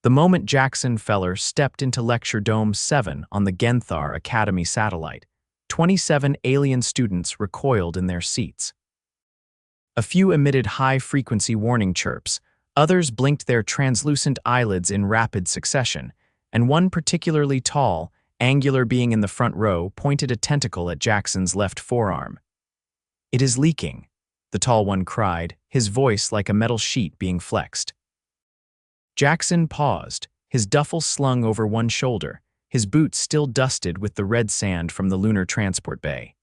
The moment Jackson Feller stepped into Lecture Dome 7 on the Guenthar Academy satellite, 27 alien students recoiled in their seats. A few emitted high-frequency warning chirps, others blinked their translucent eyelids in rapid succession, and one particularly tall, angular being in the front row pointed a tentacle at Jackson's left forearm. "It is leaking," the tall one cried, his voice like a metal sheet being flexed. Jackson paused, his duffel slung over one shoulder, his boots still dusted with the red sand from the lunar transport bay.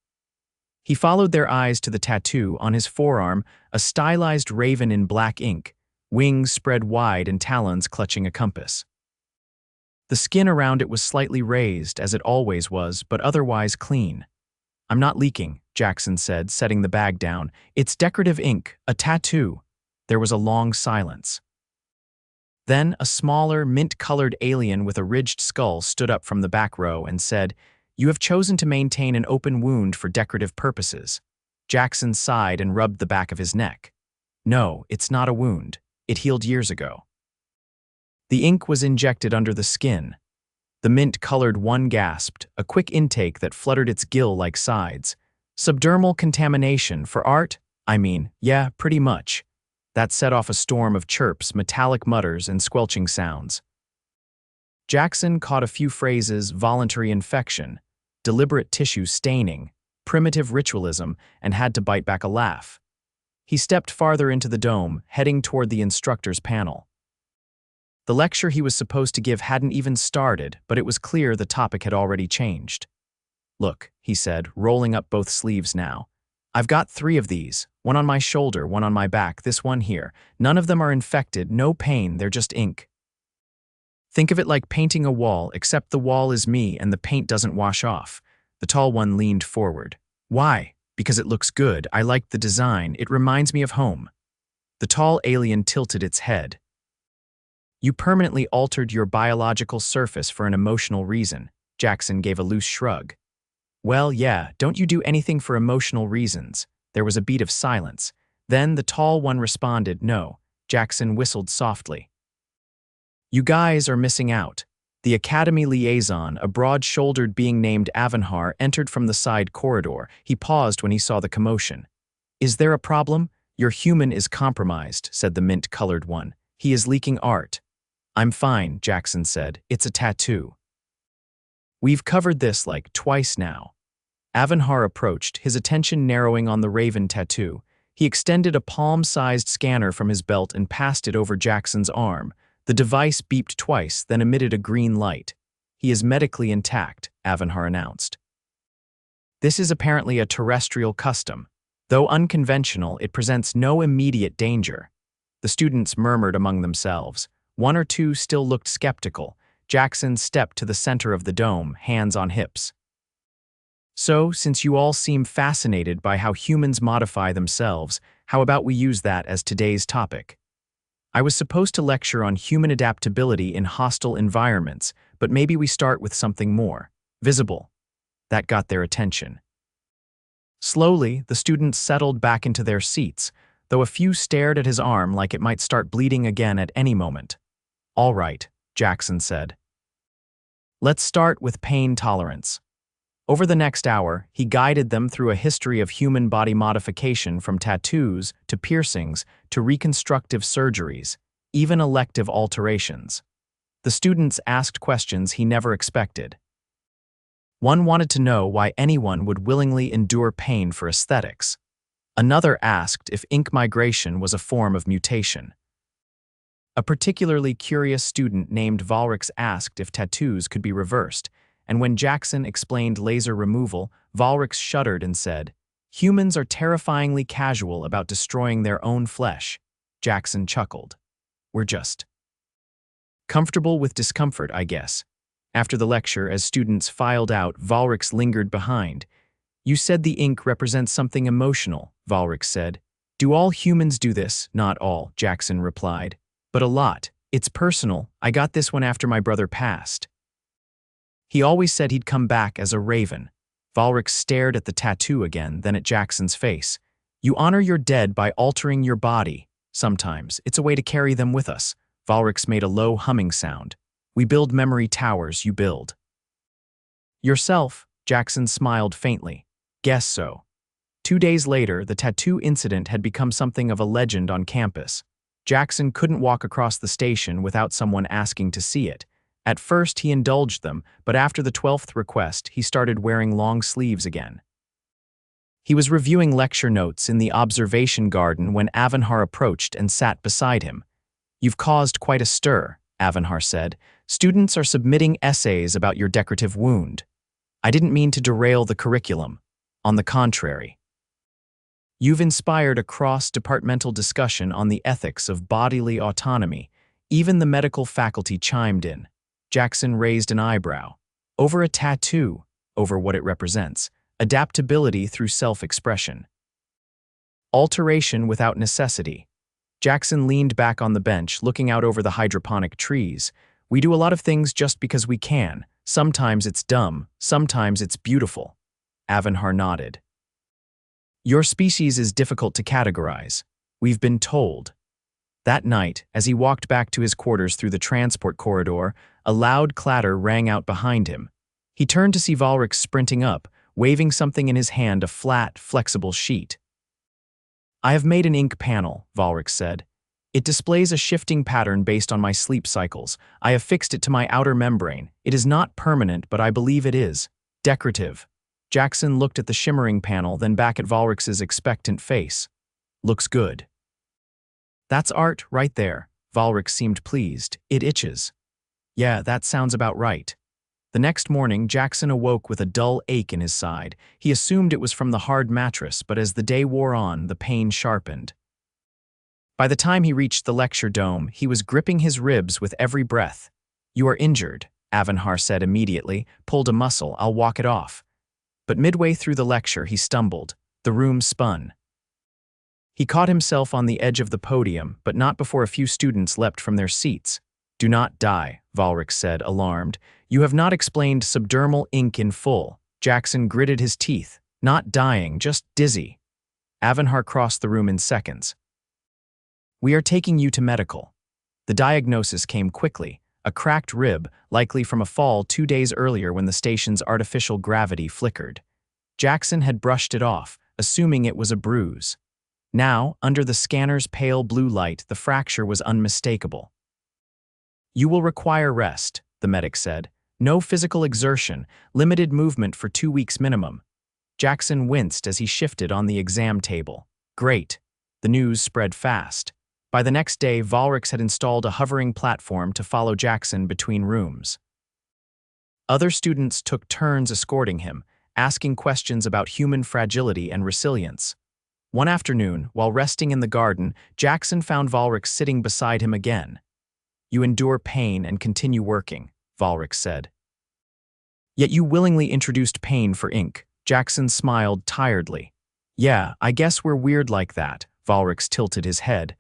He followed their eyes to the tattoo on his forearm, a stylized raven in black ink, wings spread wide and talons clutching a compass. The skin around it was slightly raised, as it always was, but otherwise clean. "I'm not leaking," Jackson said, setting the bag down. "It's decorative ink, a tattoo." There was a long silence. Then a smaller, mint-colored alien with a ridged skull stood up from the back row and said, "You have chosen to maintain an open wound for decorative purposes." Jackson sighed and rubbed the back of his neck. "No, it's not a wound. It healed years ago." The ink was injected under the skin. The mint-colored one gasped, a quick intake that fluttered its gill-like sides. "Subdermal contamination for art? I mean, yeah, pretty much." That set off a storm of chirps, metallic mutters, and squelching sounds. Jackson caught a few phrases: voluntary infection, deliberate tissue staining, primitive ritualism, and had to bite back a laugh. He stepped farther into the dome, heading toward the instructor's panel. The lecture he was supposed to give hadn't even started, but it was clear the topic had already changed. "Look," he said, rolling up both sleeves now. "I've got 3 of these, one on my shoulder, one on my back, this one here. None of them are infected, no pain, they're just ink. Think of it like painting a wall, except the wall is me and the paint doesn't wash off." The tall one leaned forward. "Why? Because it looks good. I like the design. It reminds me of home." The tall alien tilted its head. "You permanently altered your biological surface for an emotional reason." Jackson gave a loose shrug. "Well, yeah, don't you do anything for emotional reasons?" There was a beat of silence. Then the tall one responded, "No." Jackson whistled softly. "You guys are missing out." The Academy liaison, a broad-shouldered being named Guenthar, entered from the side corridor. He paused when he saw the commotion. "Is there a problem?" "Your human is compromised," said the mint-colored one. "He is leaking art." "I'm fine," Jackson said. "It's a tattoo." "We've covered this like twice now." Guenthar approached, his attention narrowing on the raven tattoo. He extended a palm-sized scanner from his belt and passed it over Jackson's arm. The device beeped twice, then emitted a green light. "He is medically intact," Guenthar announced. "This is apparently a terrestrial custom. Though unconventional, it presents no immediate danger." The students murmured among themselves. One or two still looked skeptical. Jackson stepped to the center of the dome, hands on hips. "So, since you all seem fascinated by how humans modify themselves, how about we use that as today's topic? I was supposed to lecture on human adaptability in hostile environments, but maybe we start with something more visible." That got their attention. Slowly, the students settled back into their seats, though a few stared at his arm like it might start bleeding again at any moment. "All right," Jackson said. "Let's start with pain tolerance." Over the next hour, he guided them through a history of human body modification, from tattoos to piercings to reconstructive surgeries, even elective alterations. The students asked questions he never expected. One wanted to know why anyone would willingly endure pain for aesthetics. Another asked if ink migration was a form of mutation. A particularly curious student named Valrix asked if tattoos could be reversed, and when Jackson explained laser removal, Valrix shuddered and said, "Humans are terrifyingly casual about destroying their own flesh." Jackson chuckled. "We're just comfortable with discomfort, I guess." After the lecture, as students filed out, Valrix lingered behind. "You said the ink represents something emotional," Valrix said. "Do all humans do this?" "Not all," Jackson replied. "But a lot. It's personal. I got this one after my brother passed. He always said he'd come back as a raven." Valrix stared at the tattoo again, then at Jackson's face. "You honor your dead by altering your body. Sometimes it's a way to carry them with us. Valrix made a low humming sound. We build memory towers, you build. Yourself, Jackson smiled faintly. Guess so. 2 days later, the tattoo incident had become something of a legend on campus. Jackson couldn't walk across the station without someone asking to see it. At first, he indulged them, but after the 12th request, he started wearing long sleeves again. He was reviewing lecture notes in the observation garden when Guenthar approached and sat beside him. You've caused quite a stir, Guenthar said. Students are submitting essays about your decorative wound. I didn't mean to derail the curriculum. On the contrary. You've inspired a cross-departmental discussion on the ethics of bodily autonomy. Even the medical faculty chimed in. Jackson raised an eyebrow. Over a tattoo, over what it represents. Adaptability through self-expression. Alteration without necessity. Jackson leaned back on the bench, looking out over the hydroponic trees. We do a lot of things just because we can. Sometimes it's dumb, sometimes it's beautiful. Guenthar nodded. Your species is difficult to categorize. We've been told. That night, as he walked back to his quarters through the transport corridor, a loud clatter rang out behind him. He turned to see Valrix sprinting up, waving something in his hand, a flat, flexible sheet. I have made an ink panel, Valrix said. It displays a shifting pattern based on my sleep cycles. I have fixed it to my outer membrane. It is not permanent, but I believe it is. Decorative. Jackson looked at the shimmering panel, then back at Valrix's expectant face. Looks good. That's art right there. Valrix seemed pleased. It itches. Yeah, that sounds about right. The next morning, Jackson awoke with a dull ache in his side. He assumed it was from the hard mattress, but as the day wore on, the pain sharpened. By the time he reached the lecture dome, he was gripping his ribs with every breath. You are injured, Guenthar said immediately, pulled a muscle, I'll walk it off. But midway through the lecture, he stumbled. The room spun. He caught himself on the edge of the podium, but not before a few students leapt from their seats. Do not die, Valrix said, alarmed. You have not explained subdermal ink in full. Jackson gritted his teeth. Not dying, just dizzy. Guenthar crossed the room in seconds. We are taking you to medical. The diagnosis came quickly. A cracked rib, likely from a fall 2 days earlier when the station's artificial gravity flickered. Jackson had brushed it off, assuming it was a bruise. Now, under the scanner's pale blue light, the fracture was unmistakable. You will require rest, the medic said. No physical exertion, limited movement for 2 weeks minimum. Jackson winced as he shifted on the exam table. Great. The news spread fast. By the next day, Valrix had installed a hovering platform to follow Jackson between rooms. Other students took turns escorting him, asking questions about human fragility and resilience. One afternoon, while resting in the garden, Jackson found Valrix sitting beside him again. You endure pain and continue working, Valrix said. Yet you willingly introduced pain for ink. Jackson smiled tiredly. Yeah, I guess we're weird like that, Valrix tilted his head.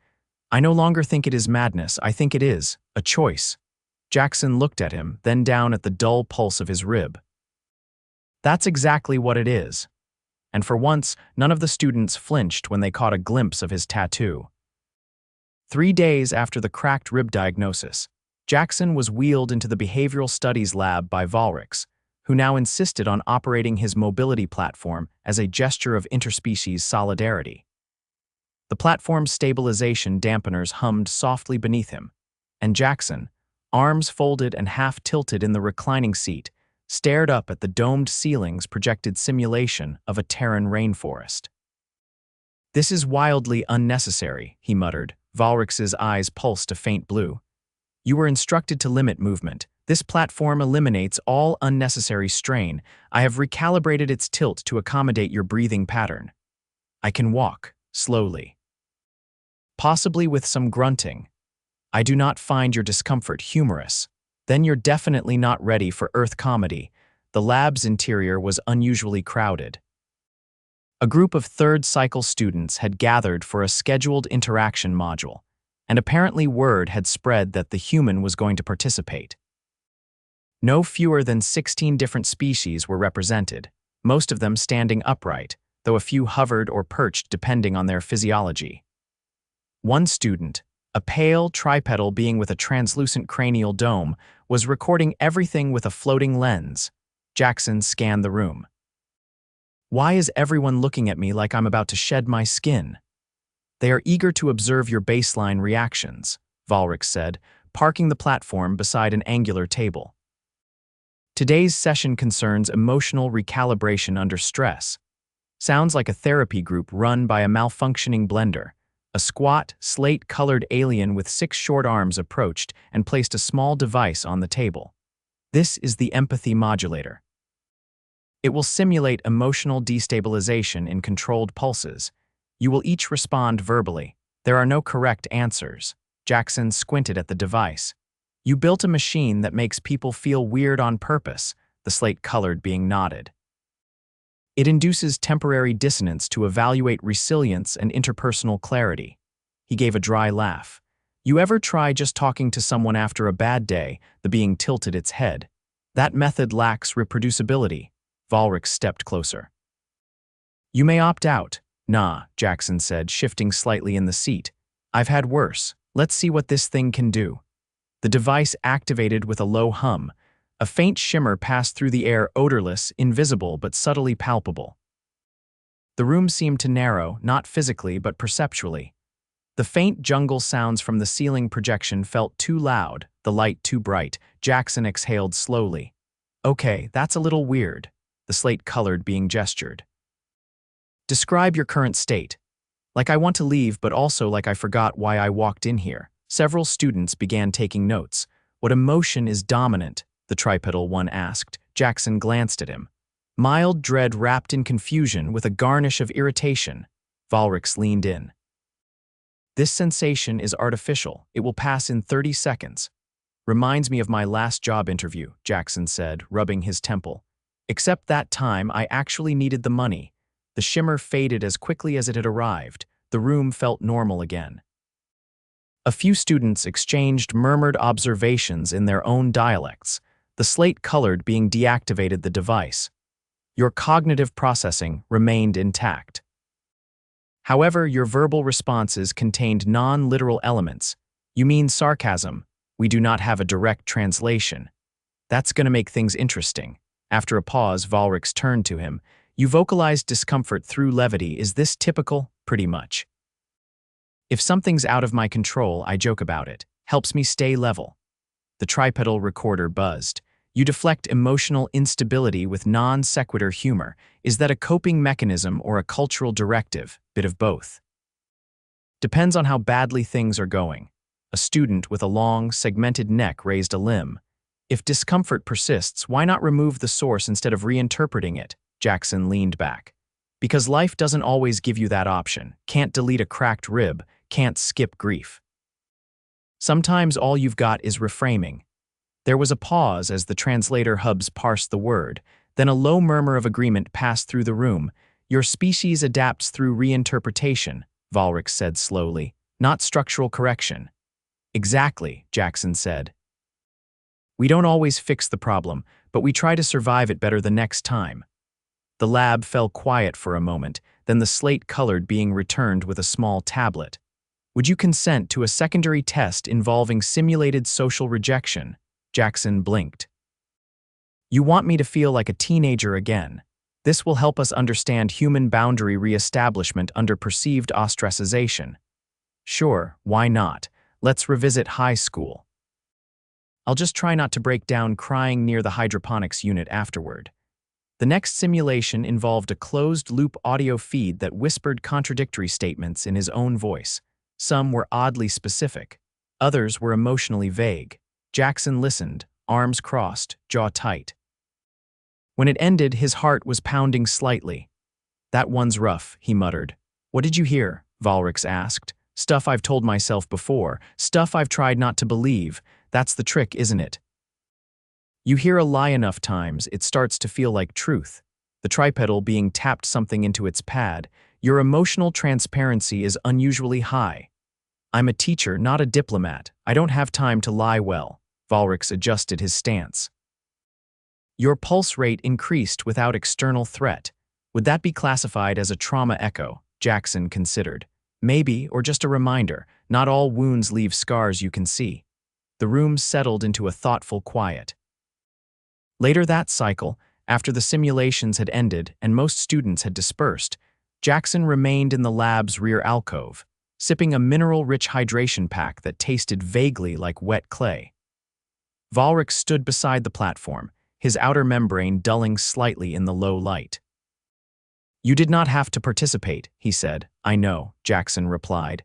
I no longer think it is madness, I think it is a choice. Jackson looked at him, then down at the dull pulse of his rib. That's exactly what it is. And for once, none of the students flinched when they caught a glimpse of his tattoo. 3 days after the cracked rib diagnosis, Jackson was wheeled into the behavioral studies lab by Valrix, who now insisted on operating his mobility platform as a gesture of interspecies solidarity. The platform's stabilization dampeners hummed softly beneath him, and Jackson, arms folded and half-tilted in the reclining seat, stared up at the domed ceiling's projected simulation of a Terran rainforest. This is wildly unnecessary, he muttered. Valrix's eyes pulsed a faint blue. You were instructed to limit movement. This platform eliminates all unnecessary strain. I have recalibrated its tilt to accommodate your breathing pattern. I can walk, slowly. Possibly with some grunting. I do not find your discomfort humorous. Then you're definitely not ready for Earth comedy. The lab's interior was unusually crowded. A group of third-cycle students had gathered for a scheduled interaction module, and apparently word had spread that the human was going to participate. No fewer than 16 different species were represented, most of them standing upright, though a few hovered or perched depending on their physiology. One student, A pale tripedal being with a translucent cranial dome was recording everything with a floating lens. Jackson scanned the room. Why is everyone looking at me like I'm about to shed my skin? They are eager to observe your baseline reactions, Volrix said, parking the platform beside an angular table. Today's session concerns emotional recalibration under stress. Sounds like a therapy group run by a malfunctioning blender. A squat, slate-colored alien with 6 short arms approached and placed a small device on the table. This is the empathy modulator. It will simulate emotional destabilization in controlled pulses. You will each respond verbally. There are no correct answers. Jackson squinted at the device. You built a machine that makes people feel weird on purpose, the slate-colored being nodded. It induces temporary dissonance to evaluate resilience and interpersonal clarity. He gave a dry laugh. You ever try just talking to someone after a bad day, the being tilted its head? That method lacks reproducibility. Volrix stepped closer. You may opt out. Nah, Jackson said, shifting slightly in the seat. I've had worse. Let's see what this thing can do. The device activated with a low hum. A faint shimmer passed through the air, odorless, invisible, but subtly palpable. The room seemed to narrow, not physically, but perceptually. The faint jungle sounds from the ceiling projection felt too loud, the light too bright. Jackson exhaled slowly. Okay, that's a little weird. The slate-colored being gestured. Describe your current state. Like I want to leave, but also like I forgot why I walked in here. Several students began taking notes. What emotion is dominant? The tripedal one asked. Jackson glanced at him. Mild dread wrapped in confusion with a garnish of irritation. Volrix leaned in. This sensation is artificial. It will pass in 30 seconds. Reminds me of my last job interview, Jackson said, rubbing his temple. Except that time I actually needed the money. The shimmer faded as quickly as it had arrived. The room felt normal again. A few students exchanged murmured observations in their own dialects. The slate-colored being deactivated the device. Your cognitive processing remained intact. However, your verbal responses contained non-literal elements. You mean sarcasm. We do not have a direct translation. That's going to make things interesting. After a pause, Volrix turned to him. You vocalized discomfort through levity. Is this typical? Pretty much. If something's out of my control, I joke about it. Helps me stay level. The tripedal recorder buzzed. You deflect emotional instability with non-sequitur humor. Is that a coping mechanism or a cultural directive? Bit of both. Depends on how badly things are going. A student with a long, segmented neck raised a limb. If discomfort persists, why not remove the source instead of reinterpreting it? Jackson leaned back. Because life doesn't always give you that option. Can't delete a cracked rib, can't skip grief. Sometimes all you've got is reframing. There was a pause as the translator hubs parsed the word, then a low murmur of agreement passed through the room. Your species adapts through reinterpretation, Volrix said slowly, not structural correction. Exactly, Jackson said. We don't always fix the problem, but we try to survive it better the next time. The lab fell quiet for a moment, then the slate-colored being returned with a small tablet. Would you consent to a secondary test involving simulated social rejection? Jackson blinked. You want me to feel like a teenager again. This will help us understand human boundary reestablishment under perceived ostracization. Sure, why not? Let's revisit high school. I'll just try not to break down crying near the hydroponics unit afterward. The next simulation involved a closed-loop audio feed that whispered contradictory statements in his own voice. Some were oddly specific. Others were emotionally vague. Jackson listened, arms crossed, jaw tight. When it ended, his heart was pounding slightly. That one's rough, he muttered. What did you hear? Volrix asked. Stuff I've told myself before, stuff I've tried not to believe. That's the trick, isn't it? You hear a lie enough times, it starts to feel like truth. The tripedal being tapped something into its pad. Your emotional transparency is unusually high. I'm a teacher, not a diplomat. I don't have time to lie well. Volrix adjusted his stance. Your pulse rate increased without external threat. Would that be classified as a trauma echo? Jackson considered. Maybe, or just a reminder, not all wounds leave scars you can see. The room settled into a thoughtful quiet. Later that cycle, after the simulations had ended and most students had dispersed, Jackson remained in the lab's rear alcove, sipping a mineral-rich hydration pack that tasted vaguely like wet clay. Volrix stood beside the platform, his outer membrane dulling slightly in the low light. "You did not have to participate," he said. "I know," Jackson replied.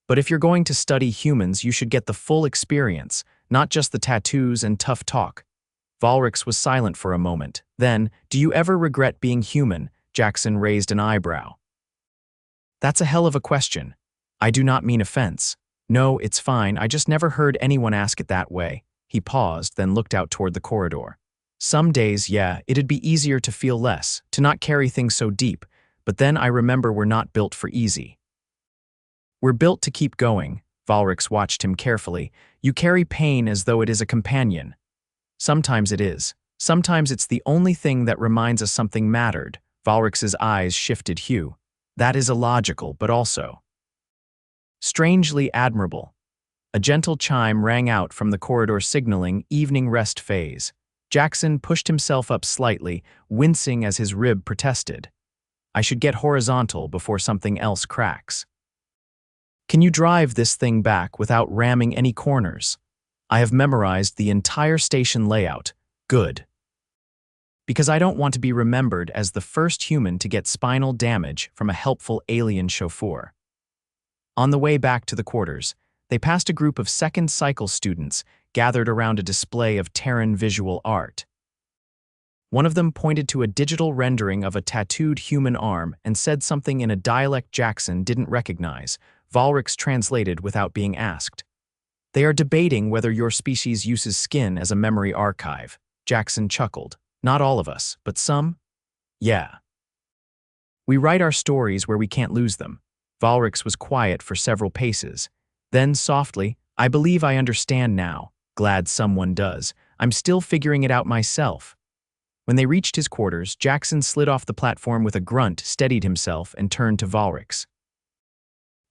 "But if you're going to study humans, you should get the full experience, not just the tattoos and tough talk." Volrix was silent for a moment. Then, "Do you ever regret being human?" Jackson raised an eyebrow. "That's a hell of a question. I do not mean offense. No, it's fine, I just never heard anyone ask it that way." He paused, then looked out toward the corridor. "Some days, yeah, it'd be easier to feel less, to not carry things so deep, but then I remember we're not built for easy." "We're built to keep going." Volrix watched him carefully. "You carry pain as though it is a companion." "Sometimes it is. Sometimes it's the only thing that reminds us something mattered." Volrix's eyes shifted hue. "That is illogical, but also strangely admirable." A gentle chime rang out from the corridor signaling evening rest phase. Jackson pushed himself up slightly, wincing as his rib protested. "I should get horizontal before something else cracks." "Can you drive this thing back without ramming any corners?" "I have memorized the entire station layout." "Good." "Because I don't want to be remembered as the first human to get spinal damage from a helpful alien chauffeur." On the way back to the quarters, they passed a group of second cycle students gathered around a display of Terran visual art. One of them pointed to a digital rendering of a tattooed human arm and said something in a dialect Jackson didn't recognize. Volrix translated without being asked. "They are debating whether your species uses skin as a memory archive." Jackson chuckled. "Not all of us, but some?" "Yeah. We write our stories where we can't lose them." Volrix was quiet for several paces. Then softly, "I believe I understand now. Glad someone does. I'm still figuring it out myself." When they reached his quarters, Jackson slid off the platform with a grunt, steadied himself, and turned to Volrix.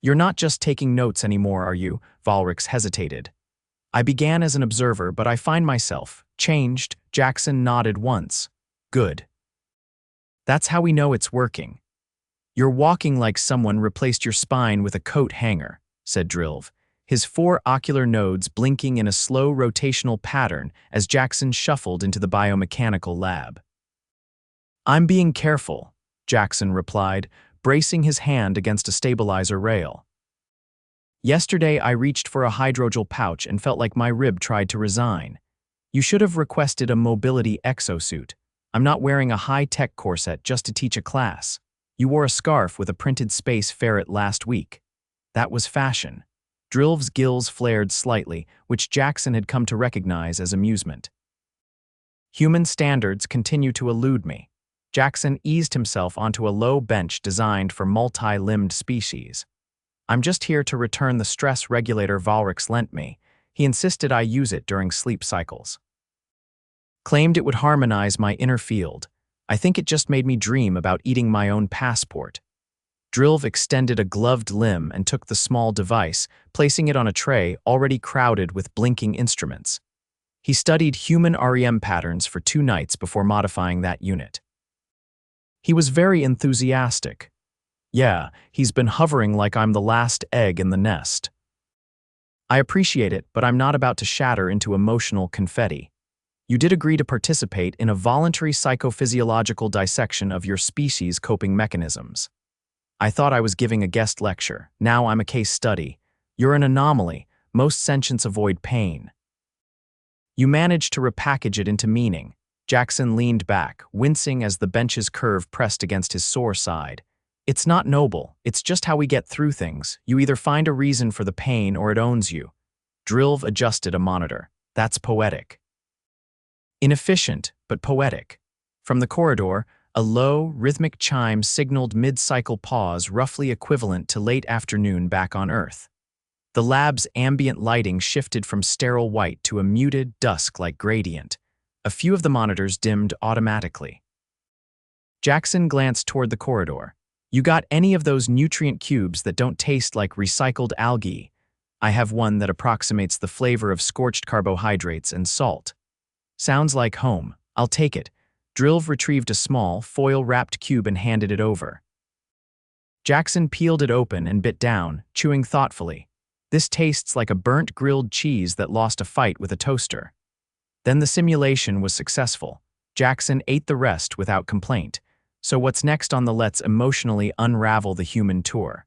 "You're not just taking notes anymore, are you?" Volrix hesitated. "I began as an observer, but I find myself changed." Jackson nodded once. "Good. That's how we know it's working." "You're walking like someone replaced your spine with a coat hanger," said Drilv, his 4 ocular nodes blinking in a slow rotational pattern as Jackson shuffled into the biomechanical lab. "I'm being careful," Jackson replied, bracing his hand against a stabilizer rail. "Yesterday I reached for a hydrogel pouch and felt like my rib tried to resign. You should have requested a mobility exosuit. I'm not wearing a high-tech corset just to teach a class. You wore a scarf with a printed space ferret last week. That was fashion." Drilv's gills flared slightly, which Jackson had come to recognize as amusement. "Human standards continue to elude me." Jackson eased himself onto a low bench designed for multi-limbed species. "I'm just here to return the stress regulator Volrix lent me. He insisted I use it during sleep cycles. Claimed it would harmonize my inner field. I think it just made me dream about eating my own passport." Drilv extended a gloved limb and took the small device, placing it on a tray already crowded with blinking instruments. He studied human REM patterns for 2 nights before modifying that unit. He was very enthusiastic. "Yeah, he's been hovering like I'm the last egg in the nest." "I appreciate it, but I'm not about to shatter into emotional confetti. You did agree to participate in a voluntary psychophysiological dissection of your species' coping mechanisms. I thought I was giving a guest lecture. Now I'm a case study. You're an anomaly. Most sentients avoid pain." "You managed to repackage it into meaning." Jackson leaned back, wincing as the bench's curve pressed against his sore side. "It's not noble. It's just how we get through things. You either find a reason for the pain or it owns you." Drilv adjusted a monitor. "That's poetic." Inefficient, but poetic. From the corridor, a low, rhythmic chime signaled mid-cycle pause roughly equivalent to late afternoon back on Earth. The lab's ambient lighting shifted from sterile white to a muted, dusk-like gradient. A few of the monitors dimmed automatically. Jackson glanced toward the corridor. You got any of those nutrient cubes that don't taste like recycled algae? I have one that approximates the flavor of scorched carbohydrates and salt. Sounds like home. I'll take it. Drilv retrieved a small, foil-wrapped cube and handed it over. Jackson peeled it open and bit down, chewing thoughtfully. This tastes like a burnt grilled cheese that lost a fight with a toaster. Then the simulation was successful. Jackson ate the rest without complaint. So what's next on the Let's Emotionally Unravel the Human tour?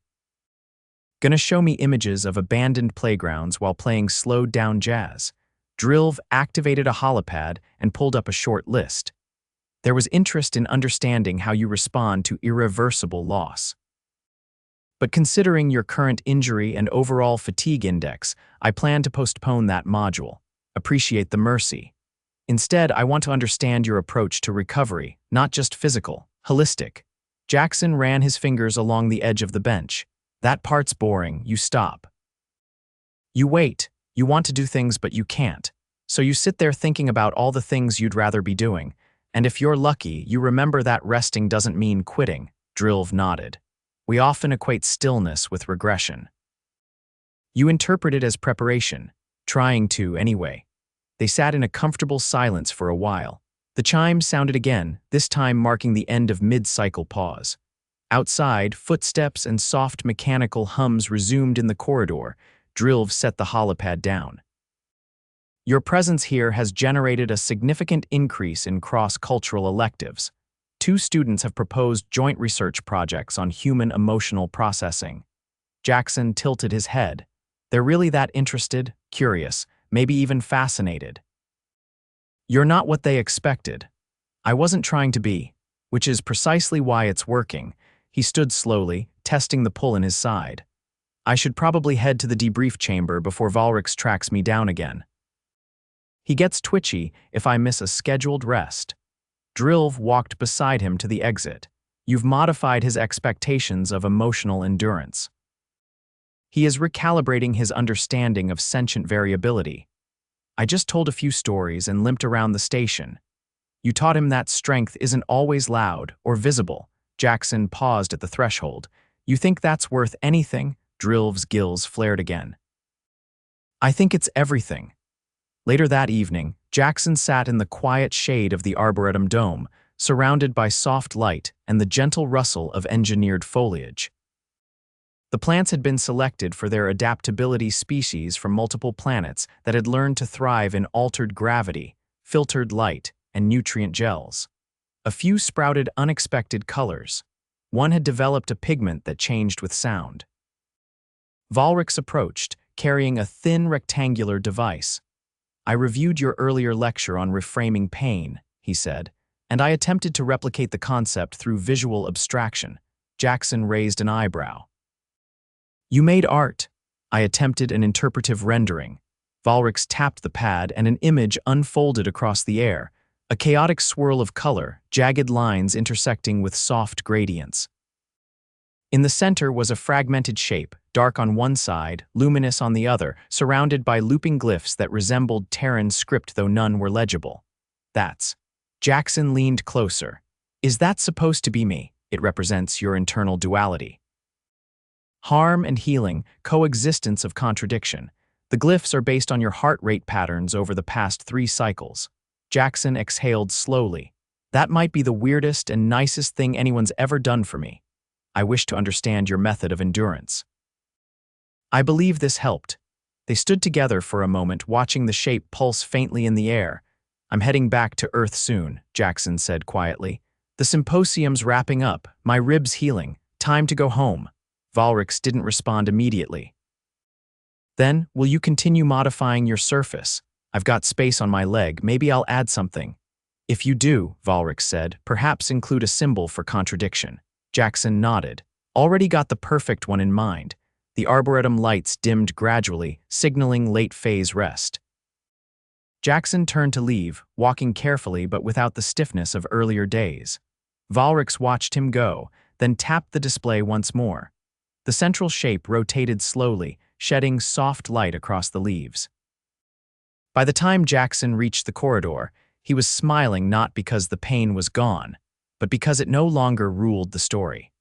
Gonna show me images of abandoned playgrounds while playing slowed-down jazz. Drilv activated a holopad and pulled up a short list. There was interest in understanding how you respond to irreversible loss. But considering your current injury and overall fatigue index, I plan to postpone that module. Appreciate the mercy. Instead, I want to understand your approach to recovery, not just physical, holistic. Jackson ran his fingers along the edge of the bench. That part's boring, you stop. You wait. You want to do things, but you can't. So you sit there thinking about all the things you'd rather be doing. And if you're lucky, you remember that resting doesn't mean quitting. Drilv nodded. We often equate stillness with regression. You interpret it as preparation, trying to anyway. They sat in a comfortable silence for a while. The chimes sounded again, this time marking the end of mid-cycle pause. Outside, footsteps and soft mechanical hums resumed in the corridor. Drilv set the holopad down. Your presence here has generated a significant increase in cross-cultural electives. 2 students have proposed joint research projects on human emotional processing. Jackson tilted his head. They're really that interested, curious, maybe even fascinated. You're not what they expected. I wasn't trying to be, which is precisely why it's working. He stood slowly, testing the pull in his side. I should probably head to the debrief chamber before Valrix tracks me down again. He gets twitchy if I miss a scheduled rest. Drilv walked beside him to the exit. You've modified his expectations of emotional endurance. He is recalibrating his understanding of sentient variability. I just told a few stories and limped around the station. You taught him that strength isn't always loud or visible. Jackson paused at the threshold. You think that's worth anything? Drilv's gills flared again. I think it's everything. Later that evening, Jackson sat in the quiet shade of the Arboretum dome, surrounded by soft light and the gentle rustle of engineered foliage. The plants had been selected for their adaptability species from multiple planets that had learned to thrive in altered gravity, filtered light, and nutrient gels. A few sprouted unexpected colors. One had developed a pigment that changed with sound. Valrix approached, carrying a thin rectangular device. I reviewed your earlier lecture on reframing pain, he said, and I attempted to replicate the concept through visual abstraction. Jackson raised an eyebrow. You made art. I attempted an interpretive rendering. Valrix tapped the pad and an image unfolded across the air, a chaotic swirl of color, jagged lines intersecting with soft gradients. In the center was a fragmented shape, dark on one side, luminous on the other, surrounded by looping glyphs that resembled Terran script though none were legible. That's. Jackson leaned closer. Is that supposed to be me? It represents your internal duality. Harm and healing, coexistence of contradiction. The glyphs are based on your heart rate patterns over the past 3 cycles. Jackson exhaled slowly. That might be the weirdest and nicest thing anyone's ever done for me. I wish to understand your method of endurance. I believe this helped. They stood together for a moment, watching the shape pulse faintly in the air. I'm heading back to Earth soon, Jackson said quietly. The symposium's wrapping up, my ribs healing. Time to go home. Valrix didn't respond immediately. Then, will you continue modifying your surface? I've got space on my leg, maybe I'll add something. If you do, Valrix said, perhaps include a symbol for contradiction. Jackson nodded. Already got the perfect one in mind. The Arboretum lights dimmed gradually, signaling late-phase rest. Jackson turned to leave, walking carefully but without the stiffness of earlier days. Valrix watched him go, then tapped the display once more. The central shape rotated slowly, shedding soft light across the leaves. By the time Jackson reached the corridor, he was smiling not because the pain was gone, but because it no longer ruled the story.